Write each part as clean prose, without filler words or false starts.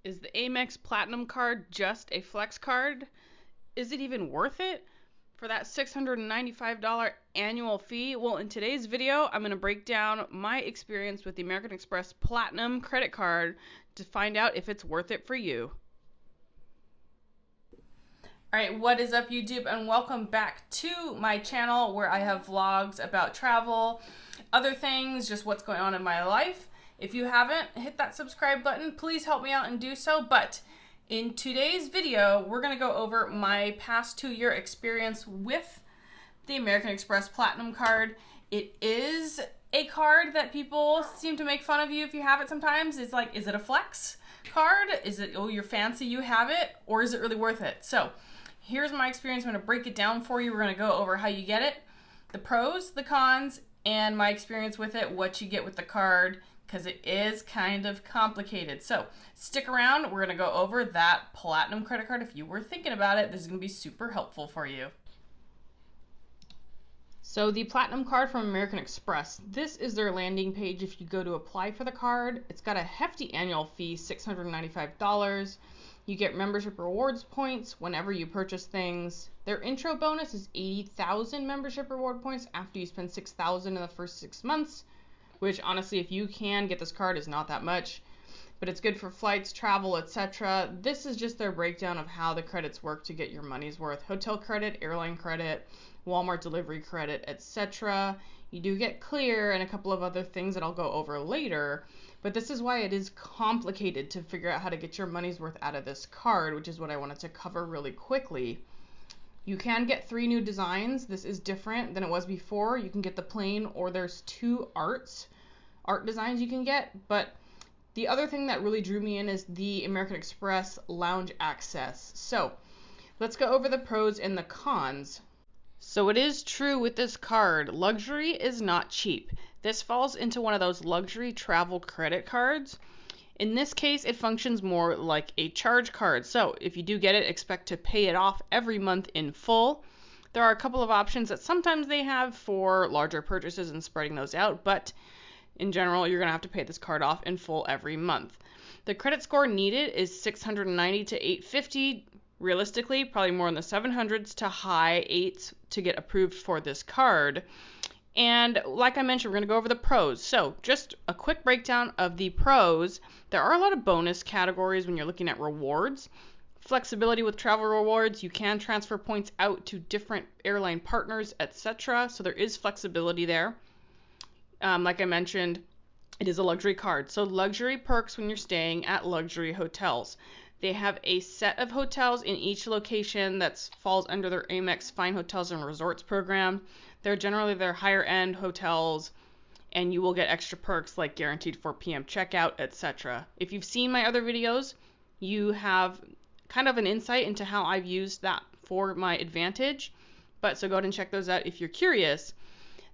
Is the Amex Platinum card just a flex card? Is it even worth it for that $695 annual fee? Well, in today's video, I'm going to break down my experience with the American Express Platinum credit card to find out if it's worth it for you. Alright, what is up YouTube, and welcome back to my channel where I have vlogs about travel, other things, just what's going on in my life. If you haven't hit that subscribe button, please help me out and do so. But in today's video, we're going to go over my past 2-year experience with the American Express Platinum card. It is a card that people seem to make fun of you if you have it sometimes. It's like, is it a flex card? Is it, oh, you're fancy, you have it? Or is it really worth it? So here's my experience. I'm going to break it down for you. We're going to go over how you get it, the pros, the cons, and my experience with it, what you get with the card, because it is kind of complicated. So stick around. We're going to go over that Platinum credit card. If you were thinking about it, this is going to be super helpful for you. So the Platinum card from American Express, this is their landing page if you go to apply for the card. It's got a hefty annual fee, $695. You get membership rewards points whenever you purchase things. Their intro bonus is 80,000 membership reward points after you spend 6,000 in the first 6 months, which honestly, if you can get this card, is not that much, but it's good for flights, travel, etc. This is just their breakdown of how the credits work to get your money's worth. Hotel credit, airline credit, Walmart delivery credit, etc. You do get clear and a couple of other things that I'll go over later, but this is why it is complicated to figure out how to get your money's worth out of this card, which is what I wanted to cover really quickly. You can get 3 new designs. This is different than it was before. You can get the plain, or there's 2 art designs you can get. But the other thing that really drew me in is the American Express lounge access. So let's go over the pros and the cons. So it is true with this card, luxury is not cheap. This falls into one of those luxury travel credit cards. In this case, it functions more like a charge card. So if you do get it, expect to pay it off every month in full. There are a couple of options that sometimes they have for larger purchases and spreading those out, but in general, you're going to have to pay this card off in full every month. The credit score needed is 690 to 850. Realistically, probably more in the 700s to high 8s to get approved for this card. And like I mentioned, we're going to go over the pros. So just a quick breakdown of the pros. There are a lot of bonus categories when you're looking at rewards. Flexibility with travel rewards. You can transfer points out to different airline partners, etc. So there is flexibility there. Like I mentioned, it is a luxury card. So luxury perks when you're staying at luxury hotels. They have a set of hotels in each location that falls under their Amex Fine Hotels and Resorts program. They're generally their higher end hotels, and you will get extra perks like guaranteed 4 p.m. checkout, etc. If you've seen my other videos, you have kind of an insight into how I've used that for my advantage. But so go ahead and check those out if you're curious.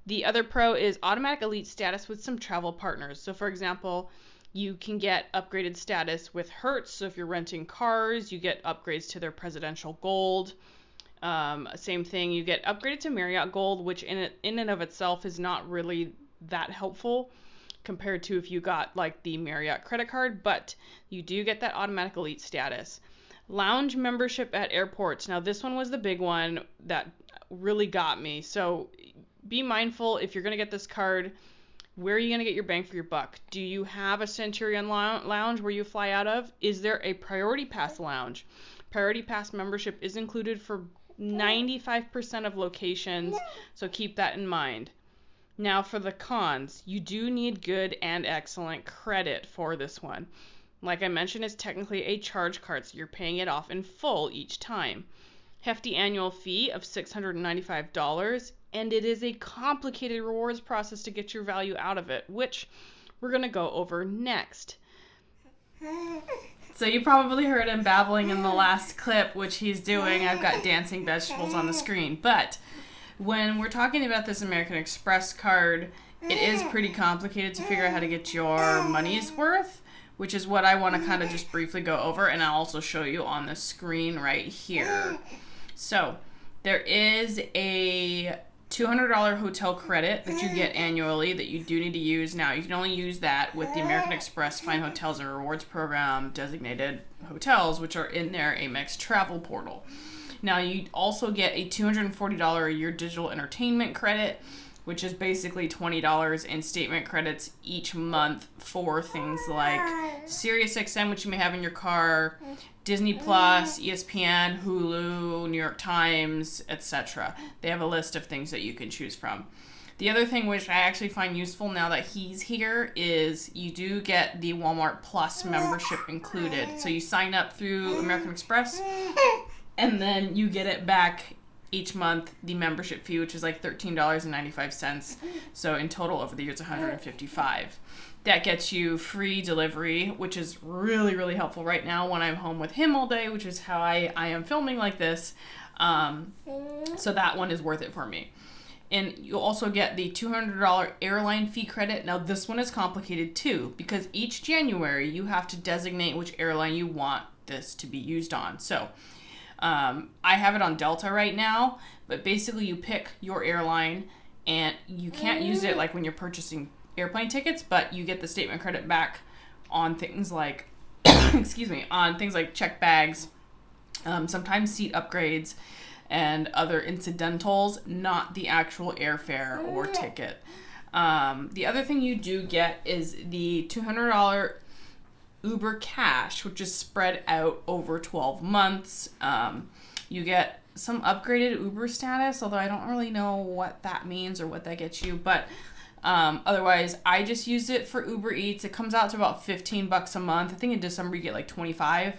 The other pro is automatic elite status with some travel partners. So for example, you can get upgraded status with Hertz. So if you're renting cars, you get upgrades to their Presidential Gold. Same thing, you get upgraded to Marriott Gold, which in and of itself is not really that helpful compared to if you got like the Marriott credit card, but you do get that automatic elite status. Lounge membership at airports. Now this one was the big one that really got me. So be mindful if you're going to get this card, where are you going to get your bang for your buck? Do you have a Centurion lounge where you fly out of? Is there a Priority Pass lounge? Priority Pass membership is included for 95% of locations, so keep that in mind. Now for the cons, you do need good and excellent credit for this one. Like I mentioned, it's technically a charge card, so you're paying it off in full each time. Hefty annual fee of $695, and it is a complicated rewards process to get your value out of it, which we're going to go over next. So you probably heard him babbling in the last clip, which he's doing. I've got dancing vegetables on the screen. But when we're talking about this American Express card, it is pretty complicated to figure out how to get your money's worth, which is what I want to kind of just briefly go over, and I'll also show you on the screen right here. So there is a $200 hotel credit that you get annually that you do need to use. Now, you can only use that with the American Express Fine Hotels and Rewards Program designated hotels, which are in their Amex travel portal. Now, you also get a $240 a year digital entertainment credit, which is basically $20 in statement credits each month for things like SiriusXM, which you may have in your car, Disney Plus, ESPN, Hulu, New York Times, etc. They have a list of things that you can choose from. The other thing which I actually find useful now that he's here is you do get the Walmart Plus membership included. So you sign up through American Express, and then you get it back each month, the membership fee, which is like $13.95. So in total over the year, it's $155. That gets you free delivery, which is really, really helpful right now when I'm home with him all day, which is how I am filming like this. So that one is worth it for me. And you'll also get the $200 airline fee credit. Now this one is complicated too, because each January you have to designate which airline you want this to be used on. So I have it on Delta right now, but basically you pick your airline and you can't use it like when you're purchasing airplane tickets, but you get the statement credit back on things like, excuse me, on things like check bags, sometimes seat upgrades, and other incidentals, not the actual airfare or ticket. The other thing you do get is the $200 Uber Cash, which is spread out over 12 months. You get some upgraded Uber status, although I don't really know what that means or what that gets you, but otherwise I just use it for Uber Eats. It comes out to about $15 a month. I think in December you get like 25.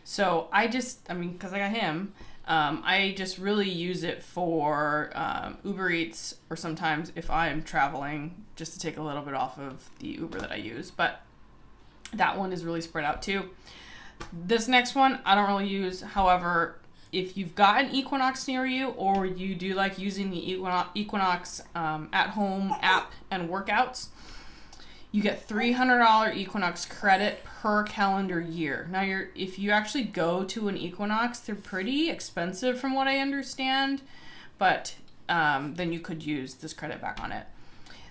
So because I got him, I just really use it for Uber Eats, or sometimes if I'm traveling, just to take a little bit off of the Uber that I use. But that one is really spread out too. This next one I don't really use. However, if you've got an Equinox near you, or you do like using the Equinox at-home app and workouts, you get $300 Equinox credit per calendar year. Now, if you actually go to an Equinox, they're pretty expensive from what I understand, but then you could use this credit back on it.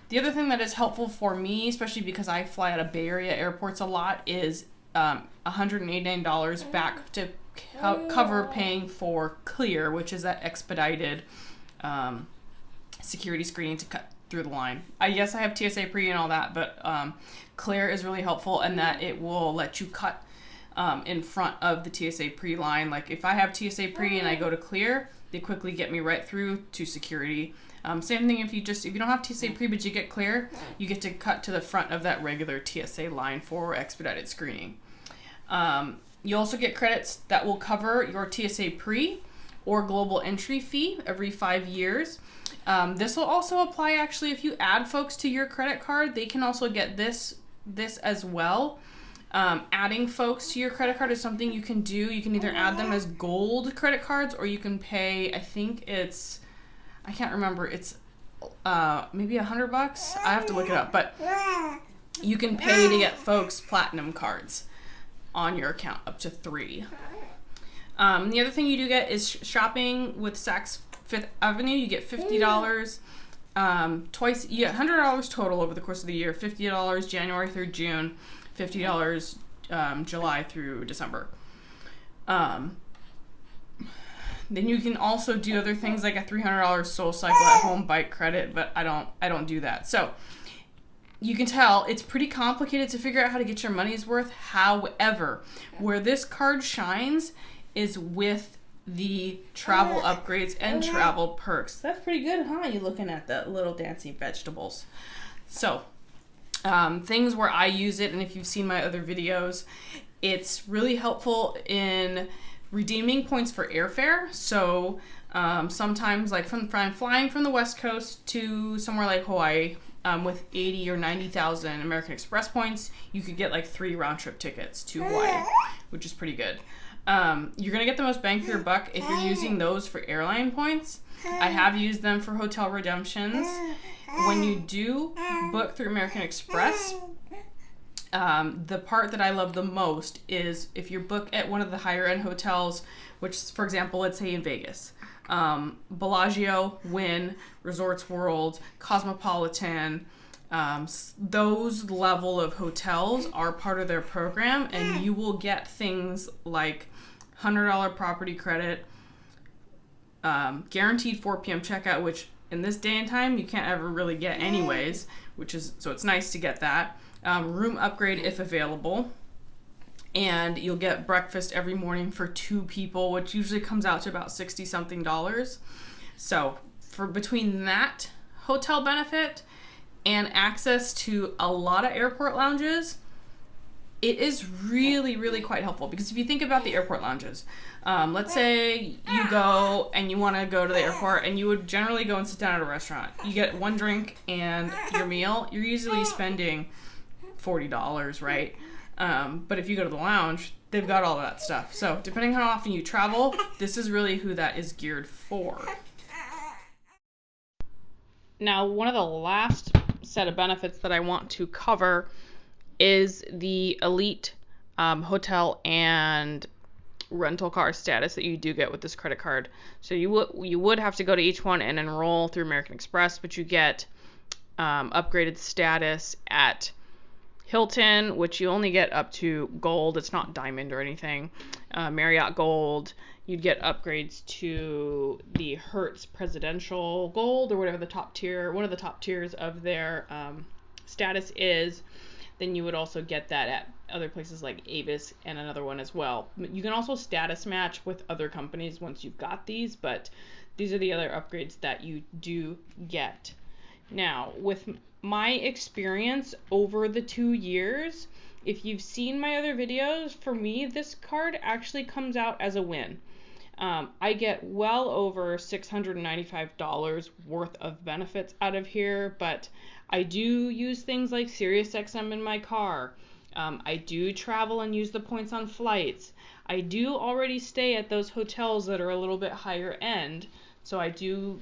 The other thing that is helpful for me, especially because I fly out of Bay Area airports a lot, is $189 back to cover paying for Clear, which is that expedited security screening to cut through the line. Yes, I have TSA Pre and all that, but Clear is really helpful in that it will let you cut in front of the TSA Pre line. Like if I have TSA Pre and I go to Clear, they quickly get me right through to security. Same thing if you don't have TSA Pre but you get Clear, you get to cut to the front of that regular TSA line for expedited screening. You also get credits that will cover your TSA Pre or global entry fee every 5 years. This will also apply actually if you add folks to your credit card. They can also get this as well. Adding folks to your credit card is something you can do. You can either add them as gold credit cards, or you can pay, I can't remember, it's maybe $100. I have to look it up, but you can pay to get folks platinum cards on your account, up to 3. The other thing you do get is shopping with Saks Fifth Avenue. You get $50 twice. You get $100 total over the course of the year. $50 January through June, $50 July through December. Then you can also do other things like a $300 Soul Cycle at home bike credit, but I don't do that. So you can tell it's pretty complicated to figure out how to get your money's worth. However, where this card shines is with the travel upgrades and travel perks. That's pretty good, huh? You looking at the little dancing vegetables. So, things where I use it, and if you've seen my other videos, it's really helpful in redeeming points for airfare. So, sometimes, like from flying from the West Coast to somewhere like Hawaii, with 80 or 90,000 American Express points, you could get like 3 round-trip tickets to Hawaii, which is pretty good. You're going to get the most bang for your buck if you're using those for airline points. I have used them for hotel redemptions. When you do book through American Express, The part that I love the most is if you book at one of the higher end hotels, which, for example, let's say in Vegas, Bellagio, Wynn, Resorts World, Cosmopolitan, those level of hotels are part of their program, and you will get things like $100 property credit, guaranteed 4 p.m. checkout, which in this day and time you can't ever really get anyways, so it's nice to get that. Room upgrade if available, and you'll get breakfast every morning for 2 people, which usually comes out to about $60 something. So for between that hotel benefit and access to a lot of airport lounges, it is really, really quite helpful. Because if you think about the airport lounges, let's say you go and you want to go to the airport, and you would generally go and sit down at a restaurant. You get 1 drink and your meal. You're usually spending $40, right? But if you go to the lounge, they've got all of that stuff. So depending on how often you travel, this is really who that is geared for. Now, one of the last set of benefits that I want to cover is the elite hotel and rental car status that you do get with this credit card. So you would have to go to each one and enroll through American Express, but you get upgraded status at Hilton, which you only get up to gold. It's not diamond or anything. Marriott gold. You'd get upgrades to the Hertz Presidential Gold, or whatever the top tier, one of the top tiers of their status is. Then you would also get that at other places like Avis and another one as well. You can also status match with other companies once you've got these, but these are the other upgrades that you do get. Now, with my experience over the 2 years, if you've seen my other videos, for me, this card actually comes out as a win. I get well over $695 worth of benefits out of here, but I do use things like SiriusXM in my car. I do travel and use the points on flights. I do already stay at those hotels that are a little bit higher end, so I do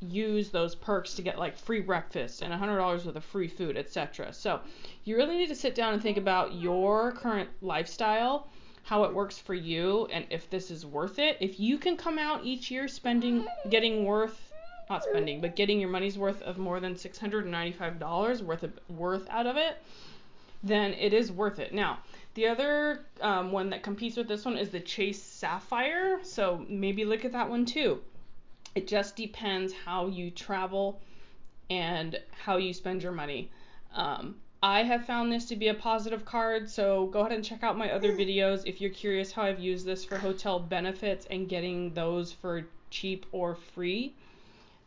use those perks to get like free breakfast and $100 worth of free food, etc. So you really need to sit down and think about your current lifestyle, how it works for you, and if this is worth it. If you can come out each year getting your money's worth of more than $695 worth out of it, then it is worth it. Now, the other one that competes with this one is the Chase Sapphire, so maybe look at that one too. It just depends how you travel and how you spend your money. I have found this to be a positive card, so go ahead and check out my other videos if you're curious how I've used this for hotel benefits and getting those for cheap or free.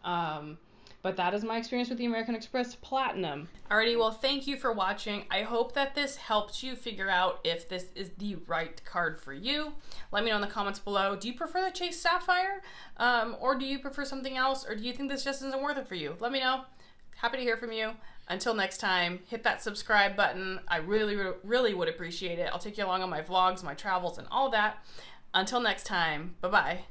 But that is my experience with the American Express Platinum. Alrighty, well, thank you for watching. I hope that this helped you figure out if this is the right card for you. Let me know in the comments below. Do you prefer the Chase Sapphire? Or do you prefer something else? Or do you think this just isn't worth it for you? Let me know. Happy to hear from you. Until next time, hit that subscribe button. I really, really would appreciate it. I'll take you along on my vlogs, my travels, and all that. Until next time, bye-bye.